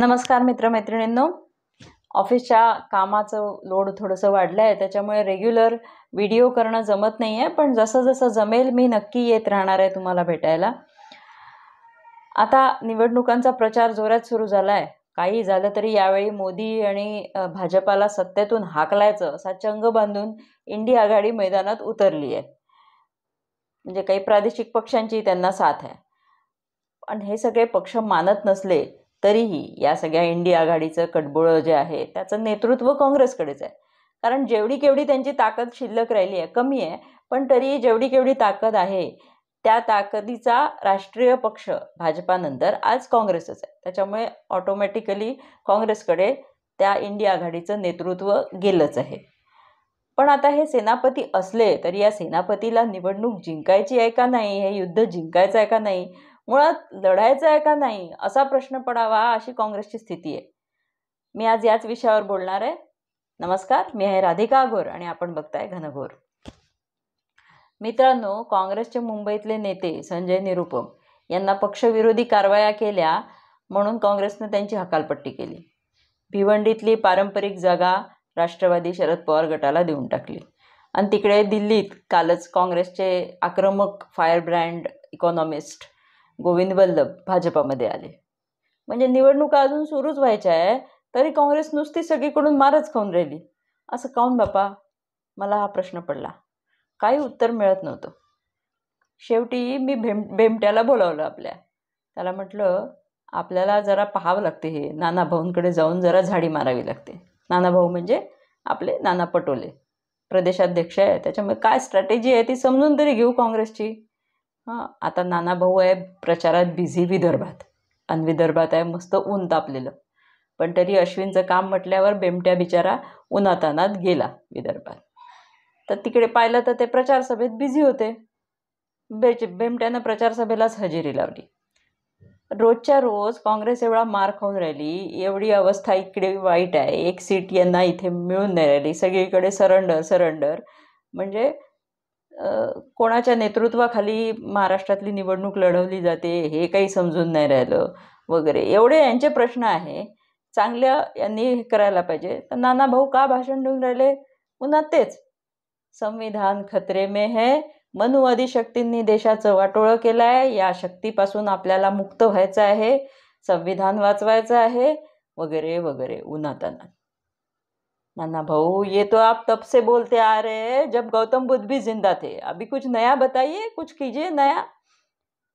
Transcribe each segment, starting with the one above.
नमस्कार मित्रमैत्रिणींनो. ऑफिसच्या कामाचं लोड थोडंसं वाढलं आहे, त्याच्यामुळे रेग्युलर व्हिडिओ करणं जमत नाही आहे, पण जसं जसं जमेल मी नक्की येत राहणार आहे तुम्हाला भेटायला. आता निवडणुकांचा प्रचार जोरात सुरू झाला आहे. काही झालं तरी यावेळी मोदी आणि भाजपाला सत्तेतून हाकलायचं असा चंग बांधून इंडिया आघाडी मैदानात उतरली आहे. म्हणजे काही प्रादेशिक पक्षांची त्यांना साथ आहे. पण हे सगळे पक्ष मानत नसले तरीही या सगळ्या इंडिया आघाडीचं कटबोळं जे आहे त्याचं नेतृत्व काँग्रेसकडेच आहे. कारण जेवढी केवढी त्यांची ताकद शिल्लक राहिली आहे, कमी आहे, पण तरी जेवढी केवढी ताकद आहे त्या ताकदीचा राष्ट्रीय पक्ष भाजपानंतर आज काँग्रेसच आहे. त्याच्यामुळे ऑटोमॅटिकली काँग्रेसकडे त्या इंडिया आघाडीचं नेतृत्व गेलंच आहे. पण आता हे सेनापती असले तरी या सेनापतीला निवडणूक जिंकायची आहे का नाही, हे युद्ध जिंकायचं आहे का नाही, मुळात लढायचं आहे का नाही असा प्रश्न पडावा अशी काँग्रेसची स्थिती आहे. मी आज याच विषयावर बोलणार आहे. नमस्कार, मी आहे राधिका घोर आणि आपण बघताय घनघोर. मित्रांनो, काँग्रेसचे मुंबईतले नेते संजय निरुपम यांना पक्षविरोधी कारवाया केल्या म्हणून काँग्रेसनं त्यांची हकालपट्टी केली. भिवंडीतली पारंपरिक जागा राष्ट्रवादी शरद पवार गटाला देऊन टाकली आणि तिकडे दिल्लीत कालच काँग्रेसचे आक्रमक फायरब्रँड इकॉनॉमिस्ट गोविंद वल्लभ भाजपामध्ये आले. म्हणजे निवडणुका अजून सुरूच व्हायच्या आहे तरी काँग्रेस नुसती सगळीकडून मारच खाऊन राहिली. असं काऊन बापा, मला हा प्रश्न पडला. काही उत्तर मिळत नव्हतं. शेवटी मी बेमट्याला बोलावलं आपल्या. त्याला म्हटलं, आपल्याला जरा पाहावं लागते, हे नाना भाऊंकडे जाऊन जरा झाडी मारावी लागते. नाना भाऊ म्हणजे आपले नाना पटोले प्रदेशाध्यक्ष आहे, त्याच्यामुळे काय स्ट्रॅटेजी आहे ती समजून तरी घेऊ काँग्रेसची. आता नाना भाऊ आहे प्रचारात बिझी विदर्भात, आणि विदर्भात आहे मस्त ऊन तापलेलं, पण तरी अश्विनचं काम म्हटल्यावर बेमट्या बिचारा उन्हातानात गेला विदर्भात. तर तिकडे पाहिलं तर ते प्रचारसभेत बिझी होते. बेमट्यानं प्रचारसभेलाच हजेरी लावली. रोजच्या रोज काँग्रेस एवढा मार खाऊन राहिली, एवढी अवस्था इकडे वाईट आहे, एक सीट यांना इथे मिळून नाही राहिली, सगळीकडे सरेंडर. म्हणजे कोणाच्या नेतृत्वाखाली महाराष्ट्रातली निवडणूक लढवली जाते हे काही समजून नाही राहिलं वगैरे, एवढे यांचे प्रश्न आहे. चांगल्या यांनी करायला पाहिजे. तर नाना भाऊ का भाषण देऊन राहिले पुन्हा तेच, संविधान खतरे में है, मनुवादी शक्तींनी देशाचं वाटोळं केलं आहे, या शक्तीपासून आपल्याला मुक्त व्हायचं आहे, संविधान वाचवायचं आहे वगैरे वगैरे उन्हातानात. नाना भाऊ, ये तो आप तब से बोलते आ रहे हैं जब गौतम बुद्ध भी जिंदा थे, अभी कुछ नया बताइए, कुछ कीजिए नया.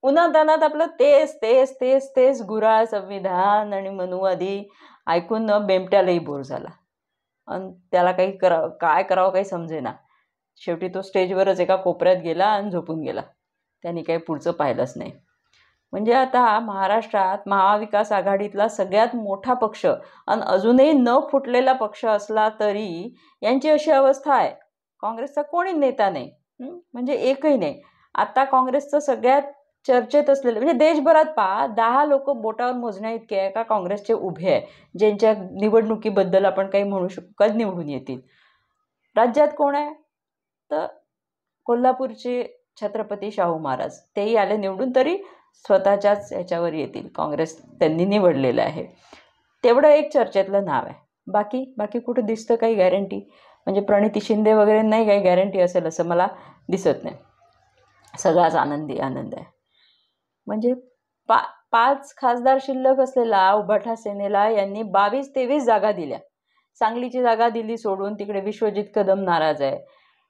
उन्हातानात आपलं तेच तेच तेच तेच गुराळ संविधान आणि मनुवादी ऐकून बेमट्यालाही बोर झाला आणि त्याला काय करावं काही समजेना. शेवटी तो स्टेजवरच एका कोपऱ्यात गेला आणि झोपून गेला. त्यांनी काही पुढचं पाहिलंच नाही. म्हणजे आता महाराष्ट्रात महाविकास आघाडीतला सगळ्यात मोठा पक्ष आणि अजूनही न फुटलेला पक्ष असला तरी यांची अशी अवस्था आहे. काँग्रेसचा कोणी नेता नाही, म्हणजे एकही नाही. आता काँग्रेसचं सगळ्यात चर्चेत असलेलं म्हणजे देशभरात 10 लोक बोटावर मोजण्या इतके आहे का काँग्रेसचे उभे आहे, ज्यांच्या निवडणुकीबद्दल आपण काही म्हणू शकतो कधी निवडून येतील. राज्यात कोण आहे तर कोल्हापूरचे छत्रपती शाहू महाराज, तेही आले निवडून, तरी स्वतःच्याच ह्याच्यावर येतील, काँग्रेस त्यांनी निवडलेलं आहे. तेवढं एक चर्चेतलं नाव आहे. बाकी कुठं दिसतं काही गॅरंटी? म्हणजे प्रणिती शिंदे वगैरे नाही काही गॅरंटी असेल असं मला दिसत नाही. सगळाच आनंद आहे. म्हणजे 5 खासदार शिल्लक असलेला उभाठा सेनेला यांनी 22-23 जागा दिल्या. सांगलीची जागा दिली सोडून, तिकडे विश्वजित कदम नाराज आहे.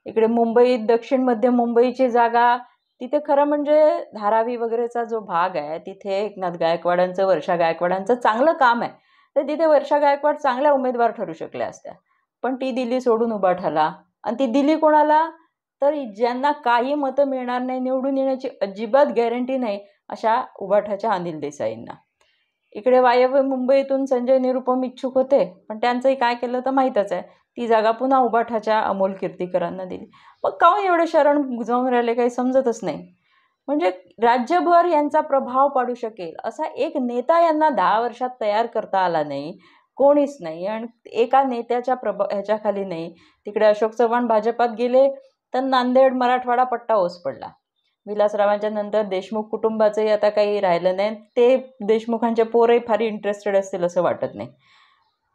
इकडे मुंबईत दक्षिण मध्य मुंबईची जागा, तिथे खरं म्हणजे धारावी वगैरेचा जो भाग आहे तिथे एकनाथ गायकवाडांचं वर्षा गायकवाडांचं चांगलं काम आहे, तर तिथे वर्षा गायकवाड चांगल्या उमेदवार ठरू शकल्या असत्या. पण ती दिली सोडून उभाठाला. आणि ती दिली कोणाला तर ज्यांना काही मतं मिळणार नाही, निवडून येण्याची अजिबात गॅरंटी नाही, अशा उभाठाच्या अनिल देसाईंना. इकडे वायव्य मुंबईतून संजय निरुपम इच्छुक होते, पण त्यांचंही काय केलं तर माहीतच आहे. ती जागा पुन्हा उभाठाच्या अमोल कीर्तीकरांना दिली. मग काहून एवढे शरण जाऊन राहिले काही समजतच नाही. म्हणजे राज्यभर यांचा प्रभाव पाडू शकेल असा एक नेता यांना 10 वर्षात तयार करता आला नाही, कोणीच नाही. आणि एका नेत्याच्या ह्याच्याखाली नाही. तिकडे अशोक चव्हाण भाजपात गेले तर नांदेड मराठवाडा पट्टा ओस पडला. विलासरावांच्या नंतर देशमुख कुटुंबाचंही आता काही राहिलं नाही. ते देशमुखांचे पोरही फार इंटरेस्टेड असतील असं वाटत नाही.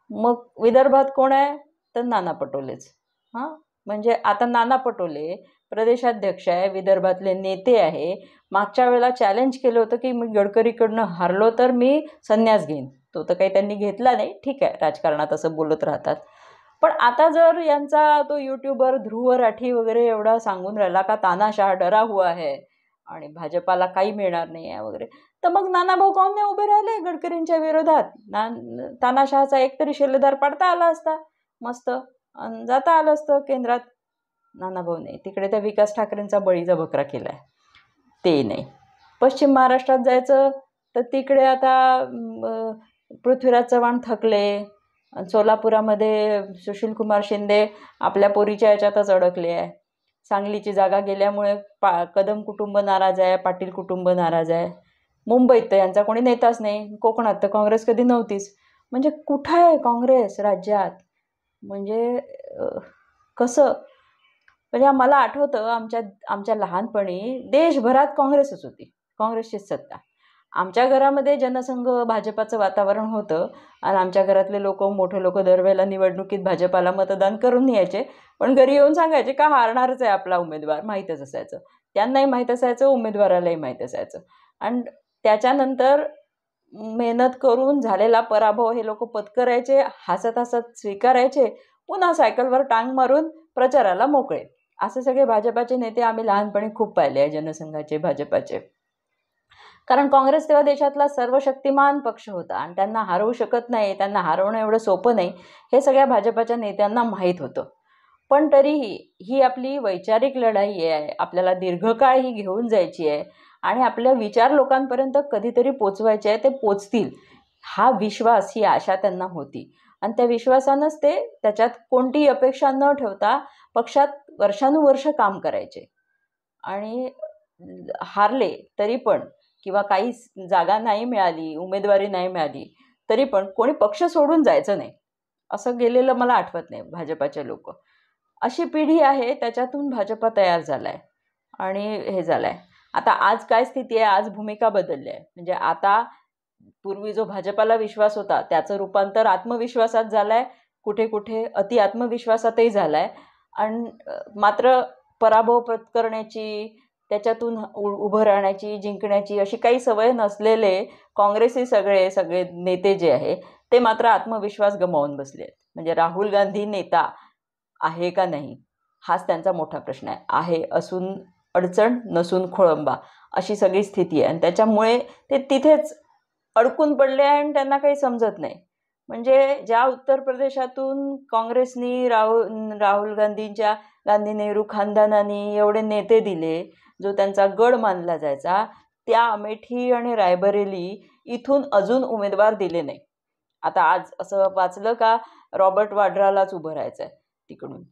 मग विदर्भात कोण आहे तर नाना पटोलेच. हां, म्हणजे आता नाना पटोले प्रदेशाध्यक्ष आहे, विदर्भातले नेते आहे. मागच्या वेळेला चॅलेंज केलं होतं की मी गडकरीकडनं हारलो तर मी संन्यास घेईन. तो तर काही त्यांनी घेतला नाही. ठीक आहे, राजकारणात असं बोलत राहतात. पण आता जर यांचा तो यूट्यूबर ध्रुव राठी वगैरे एवढा सांगून राहिला का तानाशाह डरा हुआ है आणि भाजपाला काही मिळणार नाही आहे वगैरे, तर मग नानाभाऊ काहून नाही उभे राहिले गडकरींच्या विरोधात? तानाशहाचा एकतरी शिलेदार पाडता आला असता मस्त, आणि जाता आलं असतं केंद्रात. नानाभाऊ नाही, तिकडे त्या विकास ठाकरेंचा बळीचा बकरा केला आहे, ते नाही. पश्चिम महाराष्ट्रात जायचं तर तिकडे आता पृथ्वीराज चव्हाण थकले. सोलापुरामध्ये सुशीलकुमार शिंदे आपल्या पोरीच्या याच्यातच अडकले आहे. सांगलीची जागा गेल्यामुळे कदम कुटुंब नाराज आहे, पाटील कुटुंब नाराज आहे. मुंबईत तर यांचा कोणी नेताच नाही, कोकणात तर काँग्रेस कधी नव्हतीच. म्हणजे कुठं आहे काँग्रेस राज्यात? म्हणजे कसं? म्हणजे मला आठवतं आमच्या लहानपणी देशभरात काँग्रेसच होती, काँग्रेसचीच सत्ता. आमच्या घरामध्ये जनसंघ भाजपाचं वातावरण होतं आणि आमच्या घरातले लोक, मोठे लोक दरवेळेला निवडणुकीत भाजपाला मतदान करून यायचे, पण घरी येऊन सांगायचे का हारणारच आहे आपला उमेदवार. माहीतच असायचं, त्यांनाही माहीत असायचं, उमेदवारालाही माहीत असायचं. आणि त्याच्यानंतर मेहनत करून झालेला पराभव हे लोक पत्करायचे, हसत हसत स्वीकारायचे, पुन्हा सायकलवर टांग मारून प्रचाराला मोकळे. असे सगळे भाजपाचे नेते आम्ही लहानपणी खूप पाहिले आहे, जनसंघाचे, भाजपाचे. कारण काँग्रेस तेव्हा देशातला सर्वशक्तिमान पक्ष होता आणि त्यांना हरवू शकत नाही, त्यांना हरवणं एवढं सोपं नाही, हे सगळ्या भाजपाच्या नेत्यांना माहीत होतं. पण तरीही ही आपली वैचारिक लढाई आहे, आपल्याला दीर्घकाळ ही घेऊन जायची आहे आणि आपल्या विचार लोकांपर्यंत कधीतरी पोचवायचे आहे, ते पोचतील हा विश्वास, ही आशा त्यांना होती. आणि त्या विश्वासानंच ते त्याच्यात कोणतीही अपेक्षा न ठेवता पक्षात वर्षानुवर्ष काम करायचे. आणि हारले तरी पण, किंवा काही जागा नाही मिळाली, उमेदवारी नाही मिळाली तरी पण कोणी पक्ष सोडून जायचं नाही, असं गेलेलं मला आठवत नाही भाजपाचे लोक. अशी पिढी आहे, त्याच्यातून भाजपा तयार झाला आहे आणि हे झालं आहे. आता आज काय स्थिती आहे? आज भूमिका बदलली आहे. म्हणजे आता पूर्वी जो भाजपाला विश्वास होता त्याचं रूपांतर आत्मविश्वासात झालं आहे, कुठे कुठे अति आत्मविश्वासातही झालं आहे. आणि मात्र पराभव पत्करण्याची, त्याच्यातून उभं राहण्याची, जिंकण्याची अशी काही सवय नसलेले काँग्रेसी सगळे नेते जे आहे ते मात्र आत्मविश्वास गमावून बसले आहेत. म्हणजे राहुल गांधी नेता आहे का नाही हाच त्यांचा मोठा प्रश्न आहे. आहे असून अडचण, नसून खोळंबा, अशी सगळी स्थिती आहे. आणि त्याच्यामुळे ते तिथेच अडकून पडले आणि त्यांना काही समजत नाही. म्हणजे ज्या उत्तर प्रदेशातून काँग्रेसनी राहुल गांधी नेहरू खानदानानी एवढे नेते दिले, जो त्यांचा गड मानला जायचा, त्या अमेठी आणि रायबरेली इथून अजून उमेदवार दिले नाही. आता आज असं वाचलं का रॉबर्ट वाड्रालाच उभं राहायचं आहे तिकडून.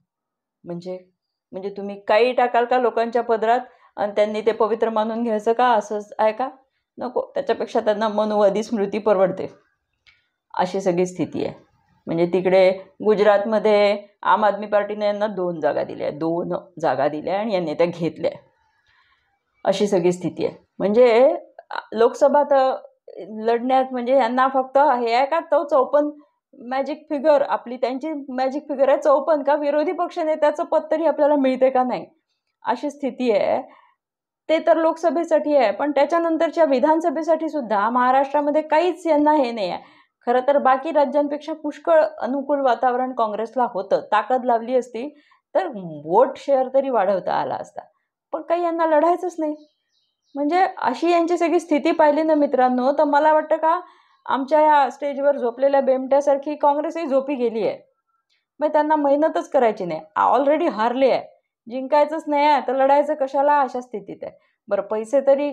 म्हणजे तुम्ही काही टाकाल का लोकांच्या पदरात आणि त्यांनी ते पवित्र मानून घ्यायचं का? असंच आहे का? नको. त्याच्यापेक्षा त्यांना मनुवादी स्मृती परवडते, अशी सगळी स्थिती आहे. म्हणजे तिकडे गुजरातमध्ये आम आदमी पार्टीने यांना 2 जागा दिल्या, 2 जागा दिल्या आणि यांनी त्या घेतल्या, अशी सगळी स्थिती आहे. म्हणजे लोकसभा तर लढण्यात म्हणजे यांना फक्त हे आहे का, तो 54 मॅजिक फिगर, आपली त्यांची मॅजिक फिगर आहे 54 का, विरोधी पक्षनेत्याचं पद तरी आपल्याला मिळते का नाही, अशी स्थिती आहे. ते तर लोकसभेसाठी आहे, पण त्याच्यानंतरच्या विधानसभेसाठी सुद्धा महाराष्ट्रामध्ये काहीच यांना हे नाही आहे. खरं तर बाकी राज्यांपेक्षा पुष्कळ अनुकूल वातावरण काँग्रेसला होतं. ताकद लावली असती तर वोट शेअर तरी वाढवता आला असता, पण काही यांना लढायचंच नाही. म्हणजे अशी यांची सगळी स्थिती पाहिली ना मित्रांनो, तर मला वाटतं का आमच्या या स्टेजवर झोपलेल्या बेमट्यासारखी काँग्रेसही झोपी गेली आहे. मग त्यांना मेहनतच करायची नाही, ऑलरेडी हारले आहे, जिंकायचंच नाही आहे तर लढायचं कशाला, अशा स्थितीत आहे. बरं, पैसे तरी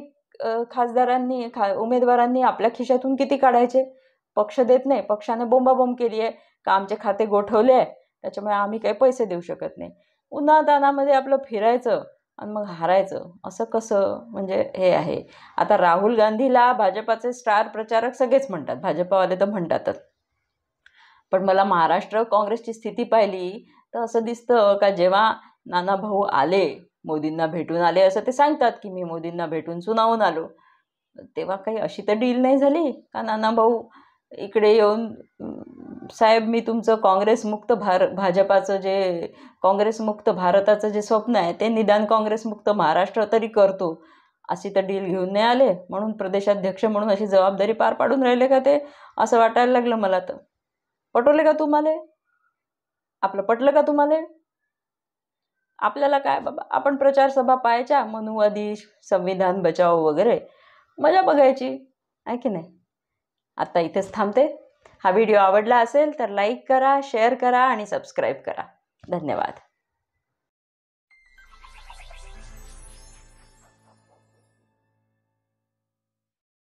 उमेदवारांनी आपल्या खिशातून किती काढायचे? पक्ष देत नाही, पक्षाने बोंबाबोंब केली आहे का आमचे खाते गोठवले आहे, त्याच्यामुळे आम्ही काही पैसे देऊ शकत नाही. उन्हातानामध्ये आपलं फिरायचं आणि मग हारायचं, असं कसं? म्हणजे हे आहे. आता राहुल गांधीला भाजपाचे स्टार प्रचारक सगळेच म्हणतात, भाजपावाले तर म्हणतातच. पण मला महाराष्ट्र काँग्रेसची स्थिती पाहिली तर असं दिसतं का जेव्हा नानाभाऊ आले मोदींना भेटून आले असं ते सांगतात की मी मोदींना भेटून सुनावून आलो. तेव्हा काही अशी तर डील नाही झाली का नानाभाऊ इकडे येऊन साहेब मी तुमचं काँग्रेसमुक्त भाजपाचं जे काँग्रेसमुक्त भारताचं जे स्वप्न आहे ते निदान काँग्रेसमुक्त महाराष्ट्र तरी करतो अशी तर डील घेऊन नाही आले, म्हणून प्रदेशाध्यक्ष म्हणून अशी जबाबदारी पार पाडून राहिले का ते, असं वाटायला लागलं मला. तर पटवले का तुम्हाला? आपलं पटलं का तुम्हाला? आपल्याला काय बाबा, आपण प्रचार सभा पाहायच्या, मनुवादी, संविधान बचाव वगैरे मजा बघायची, आहे की नाही. आता इथेच थांबते. हा व्हिडिओ आवडला असेल तर लाईक करा, शेअर करा आणि सबस्क्राईब करा. धन्यवाद.